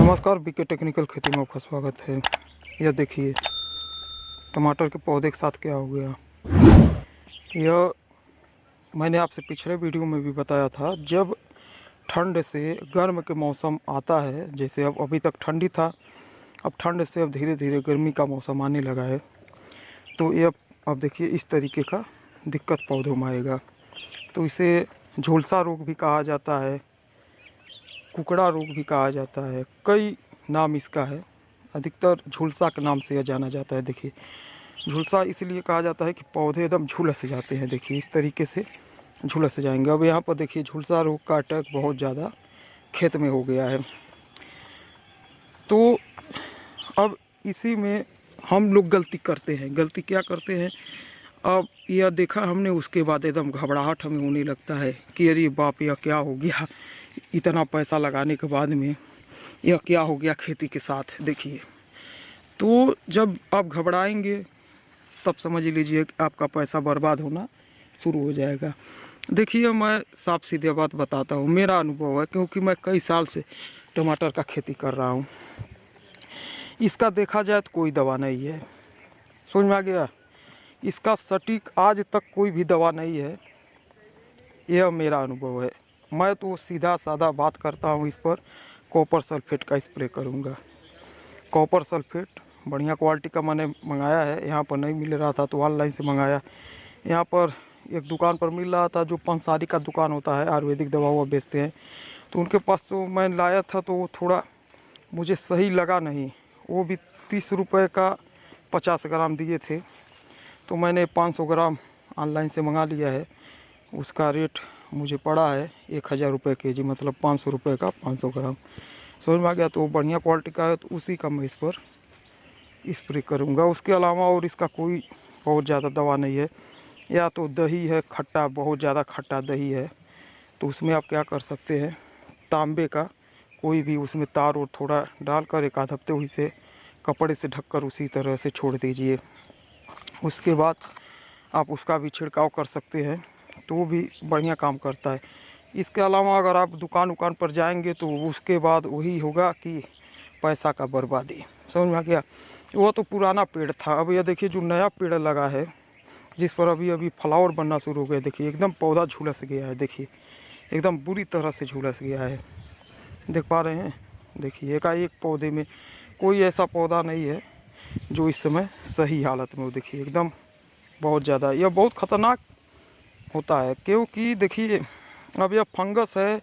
नमस्कार, BK technical खेती में आपका स्वागत है। यह देखिए टमाटर के पौधे के साथ क्या हो गया। यह मैंने आपसे पिछले वीडियो में भी बताया था। जब ठंड से गर्म के मौसम आता है, जैसे अब अभी तक ठंडी था, अब ठंड से अब धीरे धीरे गर्मी का मौसम आने लगा है, तो ये अब देखिए इस तरीके का दिक्कत पौधों में आएगा। तो इसे झुलसा रोग भी कहा जाता है, कुकड़ा रोग भी कहा जाता है, कई नाम इसका है। अधिकतर झुलसा के नाम से यह जाना जाता है। देखिए झुलसा इसलिए कहा जाता है कि पौधे एकदम झुलस जाते हैं। देखिए इस तरीके से झुलस जाएंगे। अब यहाँ पर देखिए झुलसा रोग का अटैक बहुत ज़्यादा खेत में हो गया है। तो अब इसी में हम लोग गलती करते हैं। गलती क्या करते हैं, अब यह देखा हमने, उसके बाद एकदम घबराहट हमें होने लगता है कि अरे बाप, यह क्या हो गया, इतना पैसा लगाने के बाद में यह क्या हो गया खेती के साथ। देखिए तो जब आप घबराएंगे तब समझ लीजिए कि आपका पैसा बर्बाद होना शुरू हो जाएगा। देखिए मैं साफ सीधे बात बताता हूँ, मेरा अनुभव है, क्योंकि मैं कई साल से टमाटर का खेती कर रहा हूँ। इसका देखा जाए तो कोई दवा नहीं है, समझ में आ गया। इसका सटीक आज तक कोई भी दवा नहीं है, यह मेरा अनुभव है। मैं तो सीधा साधा बात करता हूँ। इस पर कॉपर सल्फेट का स्प्रे करूँगा। कॉपर सल्फेट बढ़िया क्वालिटी का मैंने मंगाया है, यहाँ पर नहीं मिल रहा था तो ऑनलाइन से मंगाया। यहाँ पर एक दुकान पर मिल रहा था, जो पंसारी का दुकान होता है, आयुर्वेदिक दवा वो बेचते हैं, तो उनके पास तो मैं लाया था, तो वो थोड़ा मुझे सही लगा नहीं। वो भी 30 रुपये का 50 ग्राम दिए थे, तो मैंने 500 ग्राम ऑनलाइन से मंगा लिया है। उसका रेट मुझे पड़ा है 1000 रुपये केजी, मतलब 500 रुपये का 500 ग्राम। समझ में आ गया। तो बढ़िया क्वालिटी का है, तो उसी का मैं इस पर स्प्रे करूँगा। उसके अलावा और इसका कोई बहुत ज़्यादा दवा नहीं है। या तो दही है खट्टा, बहुत ज़्यादा खट्टा दही है, तो उसमें आप क्या कर सकते हैं, तांबे का कोई भी उसमें तार और थोड़ा डालकर एक आध हफ्ते उसे कपड़े से ढककर उसी तरह से छोड़ दीजिए। उसके बाद आप उसका भी छिड़काव कर सकते हैं, तो वो भी बढ़िया काम करता है। इसके अलावा अगर आप दुकान पर जाएंगे तो उसके बाद वही होगा कि पैसा का बर्बादी। समझ में आ गया। वो तो पुराना पेड़ था। अब यह देखिए जो नया पेड़ लगा है, जिस पर अभी फ्लावर बनना शुरू हो गया, देखिए एकदम पौधा झुलस गया है। देखिए एकदम बुरी तरह से झुलस गया है, देख पा रहे हैं। देखिए एकाएक पौधे में कोई ऐसा पौधा नहीं है जो इस समय सही हालत में हो। देखिए एकदम बहुत ज़्यादा, यह बहुत ख़तरनाक होता है, क्योंकि देखिए अब यह फंगस है,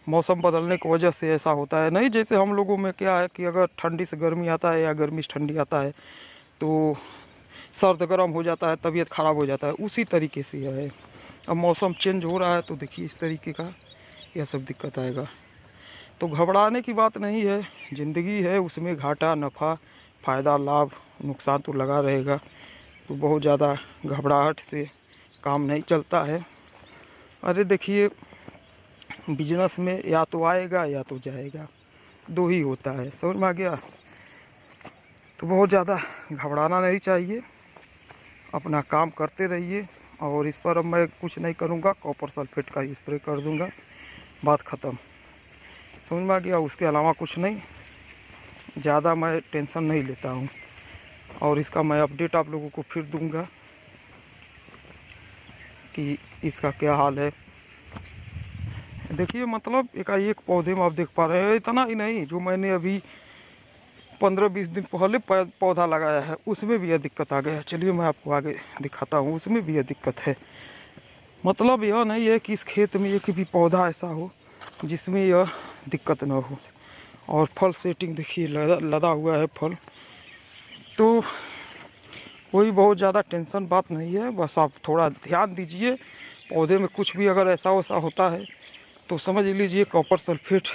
मौसम बदलने की वजह से ऐसा होता है। नहीं जैसे हम लोगों में क्या है कि अगर ठंडी से गर्मी आता है या गर्मी से ठंडी आता है तो सर्द गर्म हो जाता है, तबीयत ख़राब हो जाता है, उसी तरीके से यह है। अब मौसम चेंज हो रहा है तो देखिए इस तरीके का यह सब दिक्कत आएगा। तो घबराने की बात नहीं है, ज़िंदगी है, उसमें घाटा नफ़ा फ़ायदा लाभ नुकसान तो लगा रहेगा। तो बहुत ज़्यादा घबराहट से काम नहीं चलता है। अरे देखिए बिजनेस में या तो आएगा या तो जाएगा, दो ही होता है। समझ में आ गया। तो बहुत ज़्यादा घबराना नहीं चाहिए, अपना काम करते रहिए। और इस पर अब मैं कुछ नहीं करूँगा, कॉपर सल्फेट का स्प्रे कर दूँगा, बात ख़त्म। समझ में आ गया। उसके अलावा कुछ नहीं, ज़्यादा मैं टेंशन नहीं लेता हूँ। और इसका मैं अपडेट आप लोगों को फिर दूँगा कि इसका क्या हाल है। देखिए मतलब एकाएक पौधे में आप देख पा रहे हैं। इतना ही नहीं, जो मैंने अभी 15-20 दिन पहले पौधा लगाया है, उसमें भी यह दिक्कत आ गया। चलिए मैं आपको आगे दिखाता हूँ, उसमें भी यह दिक्कत है। मतलब यह नहीं है कि इस खेत में एक भी पौधा ऐसा हो जिसमें यह दिक्कत न हो। और फल सेटिंग देखिए लदा हुआ है फल। तो कोई बहुत ज़्यादा टेंशन बात नहीं है, बस आप थोड़ा ध्यान दीजिए। पौधे में कुछ भी अगर ऐसा वैसा होता है तो समझ लीजिए कॉपर सल्फेट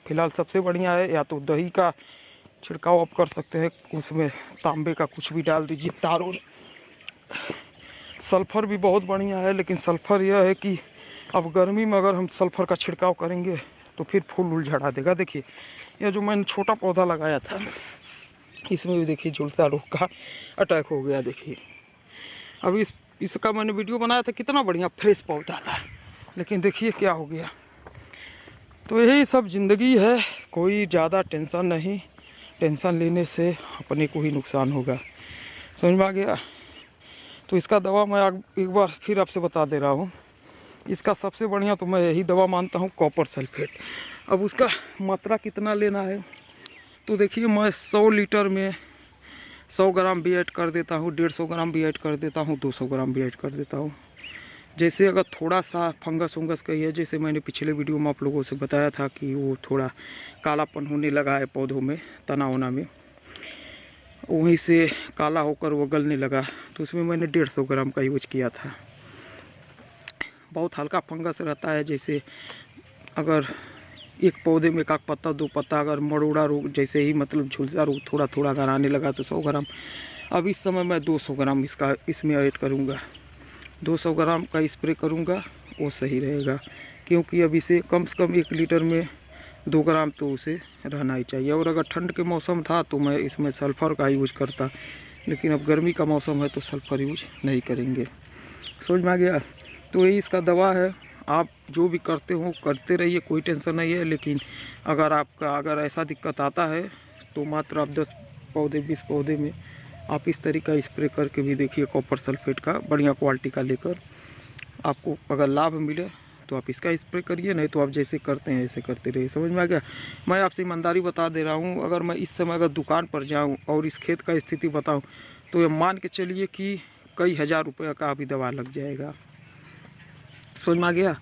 फ़िलहाल सबसे बढ़िया है। या तो दही का छिड़काव आप कर सकते हैं, उसमें तांबे का कुछ भी डाल दीजिए, तारों। सल्फ़र भी बहुत बढ़िया है, लेकिन सल्फ़र यह है कि अब गर्मी में अगर हम सल्फ़र का छिड़काव करेंगे तो फिर फूल उल झड़ा देगा। देखिए यह जो मैंने छोटा पौधा लगाया था, इसमें भी देखिए झुलसा रोग का अटैक हो गया। देखिए अभी इसका मैंने वीडियो बनाया था, कितना बढ़िया फ्रेश पौधा था, लेकिन देखिए क्या हो गया। तो यही सब ज़िंदगी है, कोई ज़्यादा टेंशन नहीं, टेंशन लेने से अपने को ही नुकसान होगा। समझ में आ गया। तो इसका दवा मैं एक बार फिर आपसे बता दे रहा हूँ। इसका सबसे बढ़िया तो मैं यही दवा मानता हूँ, कॉपर सल्फेट। अब उसका मात्रा कितना लेना है तो देखिए, मैं 100 लीटर में 100 ग्राम भी ऐड कर देता हूँ, 150 ग्राम भी ऐड कर देता हूँ, 200 ग्राम भी ऐड कर देता हूँ। जैसे अगर थोड़ा सा फंगस वंगस का ही है, जैसे मैंने पिछले वीडियो में आप लोगों से बताया था कि वो थोड़ा कालापन होने लगा है पौधों में, तना वना में, वहीं से काला होकर वो गलने लगा, तो उसमें मैंने 150 ग्राम का यूज किया था। बहुत हल्का फंगस रहता है, जैसे अगर एक पौधे में एक पत्ता 2 पत्ता अगर मरोड़ा रोग जैसे ही मतलब झुलसा रोग थोड़ा थोड़ा अगर आने लगा तो 100 ग्राम। अब इस समय मैं 200 ग्राम इसमें ऐड करूँगा, 200 ग्राम का स्प्रे करूँगा, वो सही रहेगा। क्योंकि अब इसे कम से कम 1 लीटर में 2 ग्राम तो उसे रहना ही चाहिए। और अगर ठंड के मौसम था तो मैं इसमें सल्फ़र का यूज करता, लेकिन अब गर्मी का मौसम है तो सल्फ़र यूज नहीं करेंगे। समझ में आ गया। तो यही इसका दवा है। आप जो भी करते हो करते रहिए, कोई टेंशन नहीं है। लेकिन अगर ऐसा दिक्कत आता है तो मात्र आप 10 पौधे 20 पौधे में आप इस तरीका स्प्रे करके भी देखिए, कॉपर सल्फेट का बढ़िया क्वालिटी का लेकर। आपको अगर लाभ मिले तो आप इसका स्प्रे करिए, नहीं तो आप जैसे करते हैं ऐसे करते रहिए। समझ में आ गया। मैं आपसे ईमानदारी बता दे रहा हूँ, अगर मैं इस समय अगर दुकान पर जाऊँ और इस खेत का स्थिति बताऊँ तो ये मान के चलिए कि कई हज़ार रुपये का अभी दवा लग जाएगा। समझ में आ गया।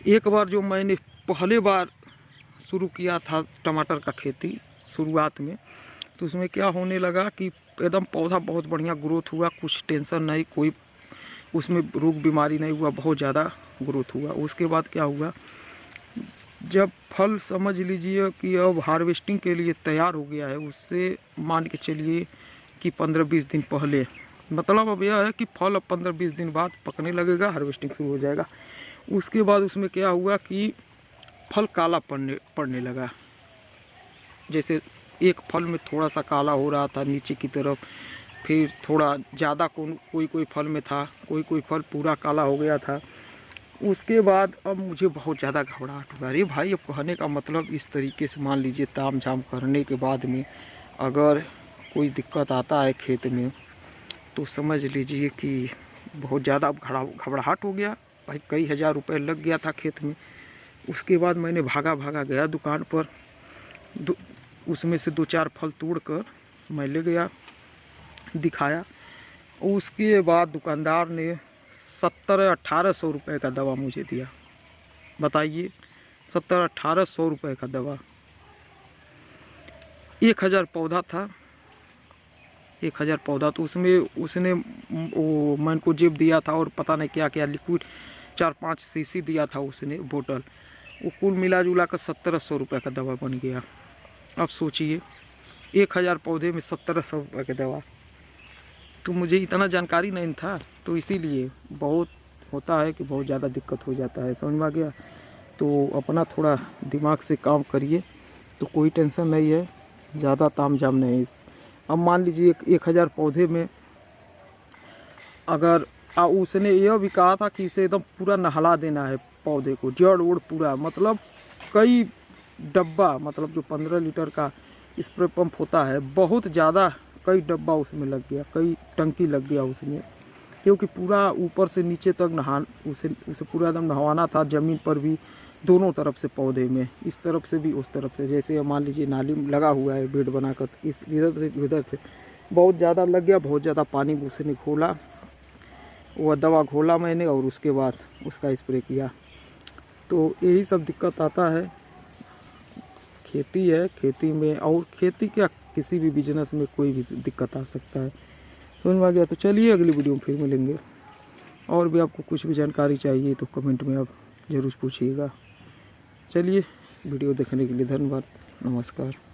एक बार जो मैंने पहले बार शुरू किया था टमाटर का खेती शुरुआत में, तो उसमें क्या होने लगा कि एकदम पौधा बहुत बढ़िया ग्रोथ हुआ, कुछ टेंशन नहीं, कोई उसमें रोग बीमारी नहीं हुआ, बहुत ज़्यादा ग्रोथ हुआ। उसके बाद क्या हुआ, जब फल समझ लीजिए कि अब हार्वेस्टिंग के लिए तैयार हो गया है, उससे मान के चलिए कि 15-20 दिन पहले, मतलब अब यह है कि फल अब 15-20 दिन बाद पकने लगेगा, हार्वेस्टिंग शुरू हो जाएगा। उसके बाद उसमें क्या हुआ कि फल काला पड़ने लगा। जैसे एक फल में थोड़ा सा काला हो रहा था नीचे की तरफ, फिर थोड़ा ज़्यादा कोई फल में था, कोई फल पूरा काला हो गया था। उसके बाद अब मुझे बहुत ज़्यादा घबराहट हुआ। अरे भाई, अब कहने का मतलब इस तरीके से मान लीजिए ताम झाम करने के बाद में अगर कोई दिक्कत आता है खेत में तो समझ लीजिए कि बहुत ज़्यादा घबराहट हो गया। भाई कई हज़ार रुपये लग गया था खेत में। उसके बाद मैंने भागा गया दुकान पर, उसमें से 2-4 फल तोड़ कर मैं ले गया, दिखाया। उसके बाद दुकानदार ने 1700-1800 रुपये का दवा मुझे दिया। बताइए, 1700-1800 रुपये का दवा। 1000 पौधा था, 1000 पौधा, तो उसमें उसने वो मैंने को जेब दिया था और पता नहीं क्या क्या लिक्विड 4-5 सीसी दिया था उसने बोतल। वो कुल मिला जुला कर 1700 रुपये का दवा बन गया। अब सोचिए 1000 पौधे में 1700 रुपये की दवा। तो मुझे इतना जानकारी नहीं था, तो इसीलिए बहुत होता है कि बहुत ज़्यादा दिक्कत हो जाता है। समझ में आ गया। तो अपना थोड़ा दिमाग से काम करिए तो कोई टेंशन नहीं है, ज़्यादा ताम झाम नहीं। अब मान लीजिए 1000 पौधे में अगर उसने यह भी कहा था कि इसे एकदम पूरा नहला देना है पौधे को, जड़ उड़ पूरा, मतलब कई डब्बा, मतलब जो 15 लीटर का स्प्रे पंप होता है, बहुत ज़्यादा कई डब्बा उसमें लग गया, कई टंकी लग गया उसमें। क्योंकि पूरा ऊपर से नीचे तक उसे पूरा एकदम नहवाना था, ज़मीन पर भी, दोनों तरफ से पौधे में, इस तरफ से भी उस तरफ से। जैसे मान लीजिए नाली लगा हुआ है बेड बनाकर, इस इधर से बहुत ज़्यादा लग गया, बहुत ज़्यादा पानी उसने घोला, वह दवा घोला मैंने और उसके बाद उसका स्प्रे किया। तो यही सब दिक्कत आता है। खेती है, खेती में, और खेती क्या किसी भी बिजनेस में कोई भी दिक्कत आ सकता है। समझ में आ गया। तो चलिए अगली वीडियो में फिर मिलेंगे। और भी आपको कुछ भी जानकारी चाहिए तो कमेंट में आप ज़रूर पूछिएगा। चलिए, वीडियो देखने के लिए धन्यवाद। नमस्कार।